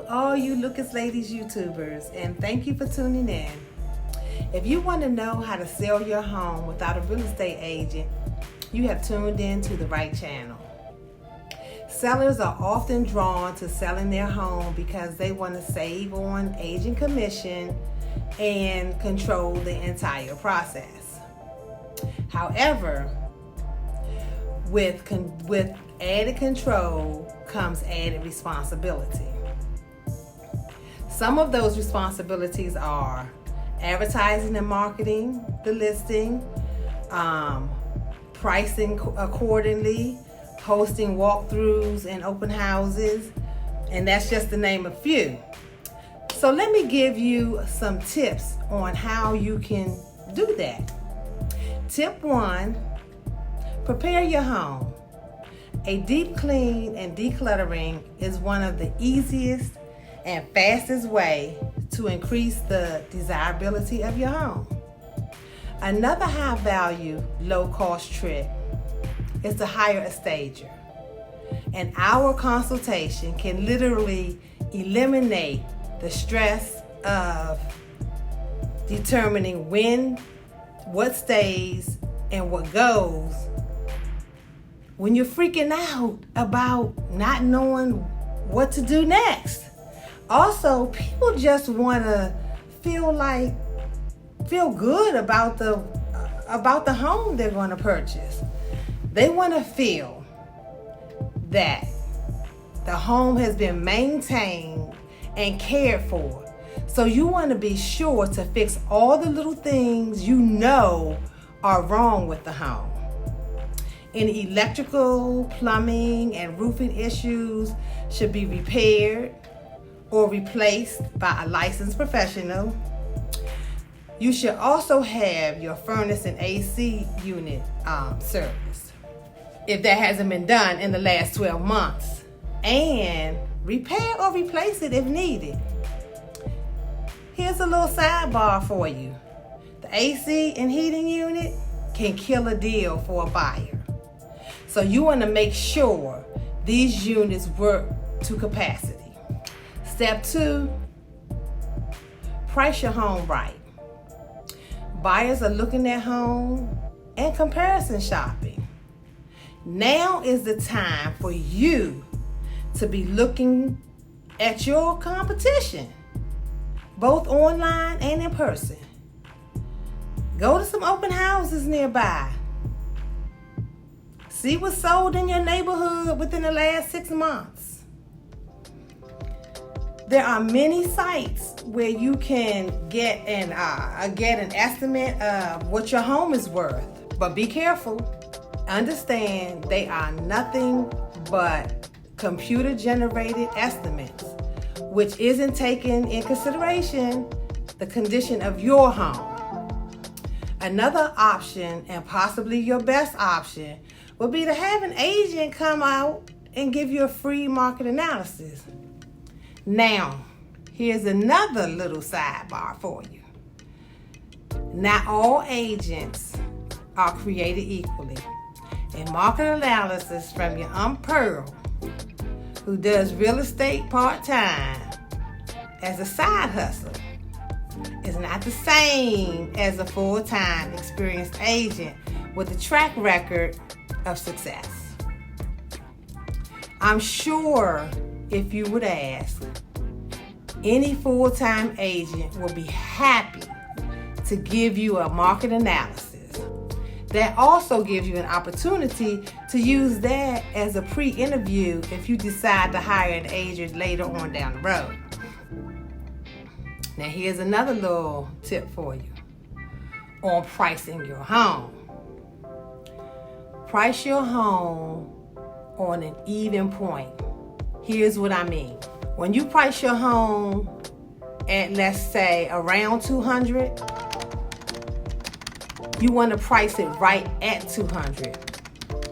all you Lucas Ladies YouTubers, and thank you for tuning in. If you want to know how to sell your home without a real estate agent, you have tuned in to the right channel. Sellers are often drawn to selling their home because they want to save on agent commission and control the entire process. However, with added control comes added responsibility. Some of those responsibilities are advertising and marketing the listing, pricing accordingly, hosting walkthroughs and open houses, and that's just to name a few. So let me give you some tips on how you can do that. Tip 1, prepare your home. A deep clean and decluttering is one of the easiest and fastest way to increase the desirability of your home. Another high value, low cost trick is to hire a stager. An hour consultation can literally eliminate the stress of determining what stays and what goes when you're freaking out about not knowing what to do next. Also, people just want to feel good about the home they're going to purchase. They want to feel that the home has been maintained and cared for. So you want to be sure to fix all the little things you know are wrong with the home. Any electrical, plumbing, and roofing issues should be repaired or replaced by a licensed professional. You should also have your furnace and AC unit serviced if that hasn't been done in the last 12 months, and repair or replace it if needed. Here's a little sidebar for you. The AC and heating unit can kill a deal for a buyer. So you want to make sure these units work to capacity. Step 2, price your home right. Buyers are looking at home and comparison shopping. Now is the time for you to be looking at your competition, both online and in person. Go to some open houses nearby. See what's sold in your neighborhood within the last 6 months. There are many sites where you can get an estimate of what your home is worth. But be careful. Understand they are nothing but computer-generated estimates, which isn't taking in consideration the condition of your home. Another option, and possibly your best option, would be to have an agent come out and give you a free market analysis. Now, here's another little sidebar for you. Not all agents are created equally. A market analysis from your Aunt Pearl, who does real estate part-time as a side hustle, is not the same as a full-time experienced agent with a track record of success. I'm sure if you would ask, any full-time agent will be happy to give you a market analysis. That also gives you an opportunity to use that as a pre-interview if you decide to hire an agent later on down the road. Now here's another little tip for you on pricing your home. Price your home on an even point. Here's what I mean. When you price your home at, let's say, around $200, you want to price it right at $200.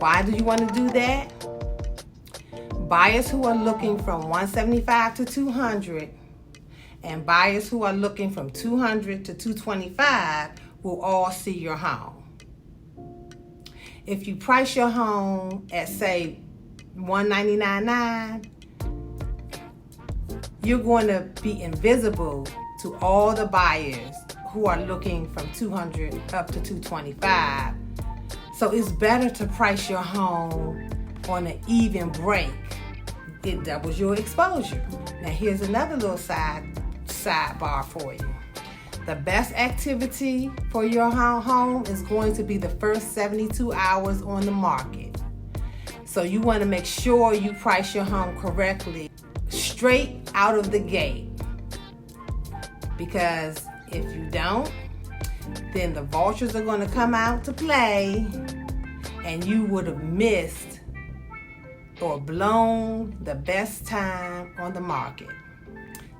Why do you want to do that? Buyers who are looking from $175 to $200 and buyers who are looking from $200 to $225 will all see your home. If you price your home at, say, $199.9, you're going to be invisible to all the buyers who are looking from 200 up to 225. So it's better to price your home on an even break. It doubles your exposure. Now here's another little sidebar for you. The best activity for your home is going to be the first 72 hours on the market. So you want to make sure you price your home correctly straight out of the gate. Because if you don't, then the vultures are going to come out to play and you would have missed or blown the best time on the market.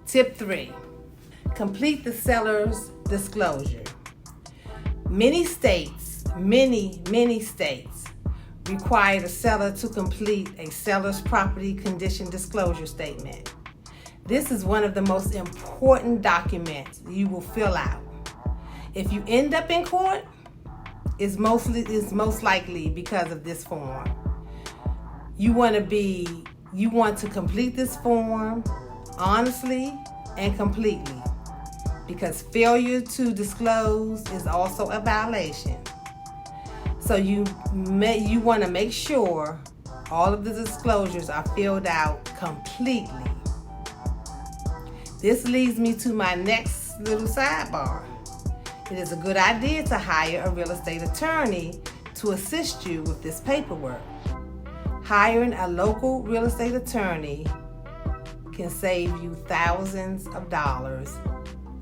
Tip 3, complete the seller's disclosure. Many states require the seller to complete a seller's property condition disclosure statement. This is one of the most important documents you will fill out. If you end up in court, it's most likely because of this form. You want to complete this form honestly and completely, because failure to disclose is also a violation. So you want to make sure all of the disclosures are filled out completely. This leads me to my next little sidebar. It is a good idea to hire a real estate attorney to assist you with this paperwork. Hiring a local real estate attorney can save you thousands of dollars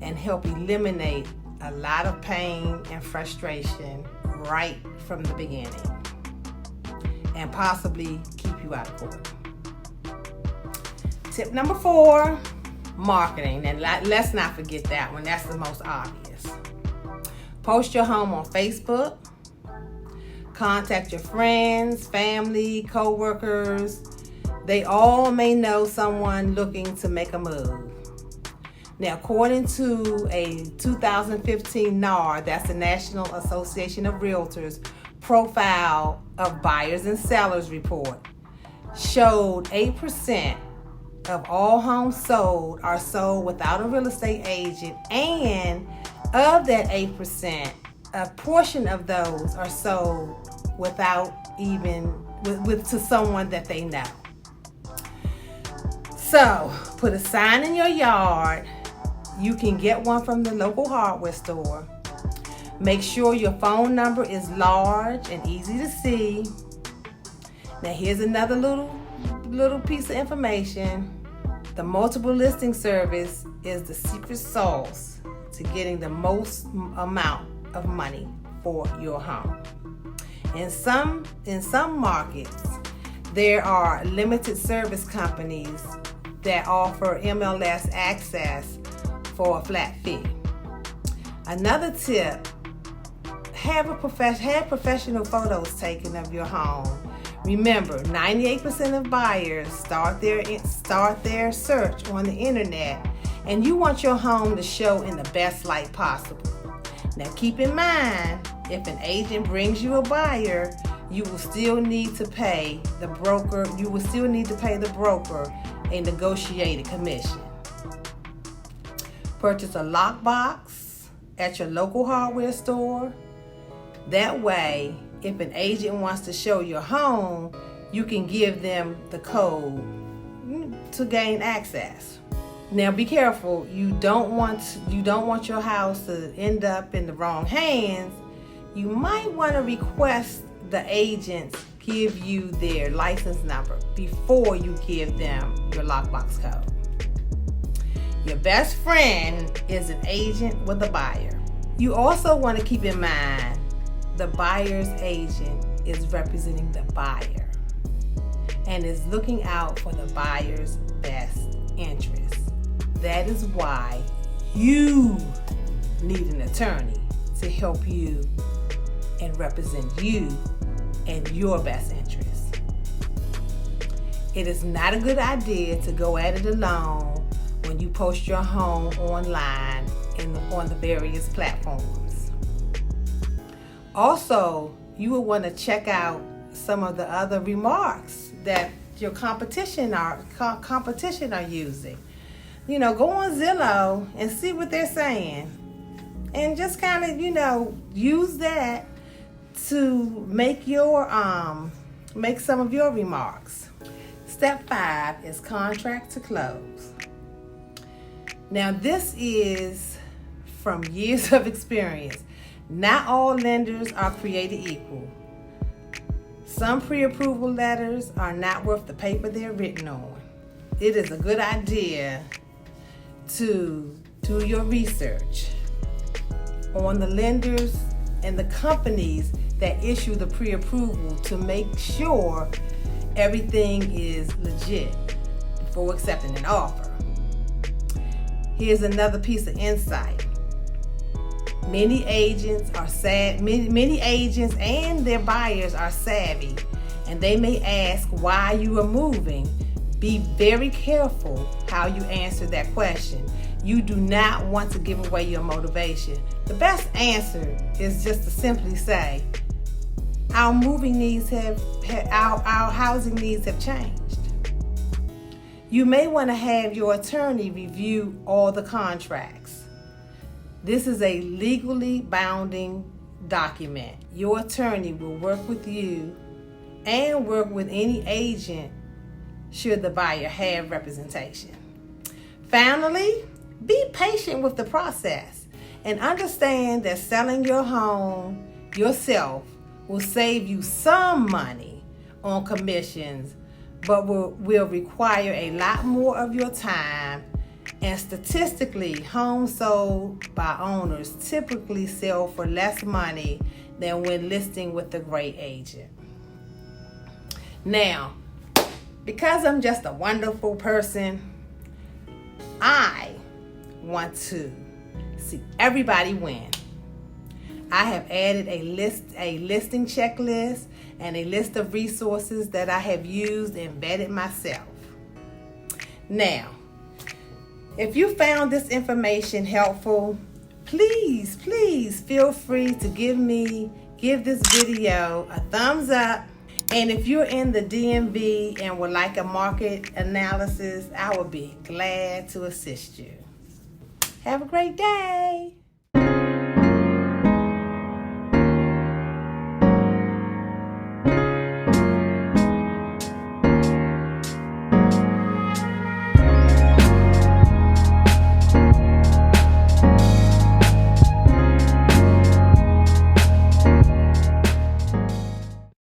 and help eliminate a lot of pain and frustration right from the beginning, and possibly keep you out of court. Tip number 4, marketing. And let's not forget that one. That's the most obvious. Post your home on Facebook. Contact your friends, family, co-workers. They all may know someone looking to make a move. Now, according to a 2015 NAR, that's the National Association of Realtors, profile of buyers and sellers report, showed 8% of all homes sold are sold without a real estate agent, and of that 8%, a portion of those are sold without even to someone that they know. So, put a sign in your yard. You can get one from the local hardware store. Make sure your phone number is large and easy to see. Now here's another little piece of information. The multiple listing service is the secret sauce to getting the most amount of money for your home. In some markets, there are limited service companies that offer MLS access for a flat fee. Another tip, have professional photos taken of your home. Remember, 98% of buyers start their search on the internet, and you want your home to show in the best light possible. Now keep in mind, if an agent brings you a buyer, you will still need to pay the broker a negotiated commission. Purchase a lockbox at your local hardware store. That way, if an agent wants to show your home, you can give them the code to gain access. Now be careful, you don't want your house to end up in the wrong hands. You might want to request the agents give you their license number before you give them your lockbox code. Your best friend is an agent with a buyer. You also want to keep in mind the buyer's agent is representing the buyer and is looking out for the buyer's best interest. That is why you need an attorney to help you and represent you and your best interest. It is not a good idea to go at it alone when you post your home online on the various platforms. Also, you will want to check out some of the other remarks that your competition are using. go on Zillow and see what they're saying. And just kind of, use that to make make some of your remarks. Step 5 is contract to close. Now, this is from years of experience. Not all lenders are created equal. Some pre-approval letters are not worth the paper they're written on. It is a good idea to do your research on the lenders and the companies that issue the pre-approval to make sure everything is legit before accepting an offer. Here's another piece of insight. Many agents and their buyers are savvy, and they may ask why you are moving. Be very careful how you answer that question. You do not want to give away your motivation. The best answer is just to simply say, our moving needs our housing needs have changed. You may want to have your attorney review all the contracts. This is a legally binding document. Your attorney will work with you and work with any agent should the buyer have representation. Finally, be patient with the process and understand that selling your home yourself will save you some money on commissions, but will require a lot more of your time. And statistically, homes sold by owners typically sell for less money than when listing with a great agent. Now, because I'm just a wonderful person, I want to see everybody win. I have added a listing checklist and a list of resources that I have used and vetted myself. Now, if you found this information helpful, please feel free to give this video a thumbs up. And if you're in the DMV and would like a market analysis, I would be glad to assist you. Have a great day.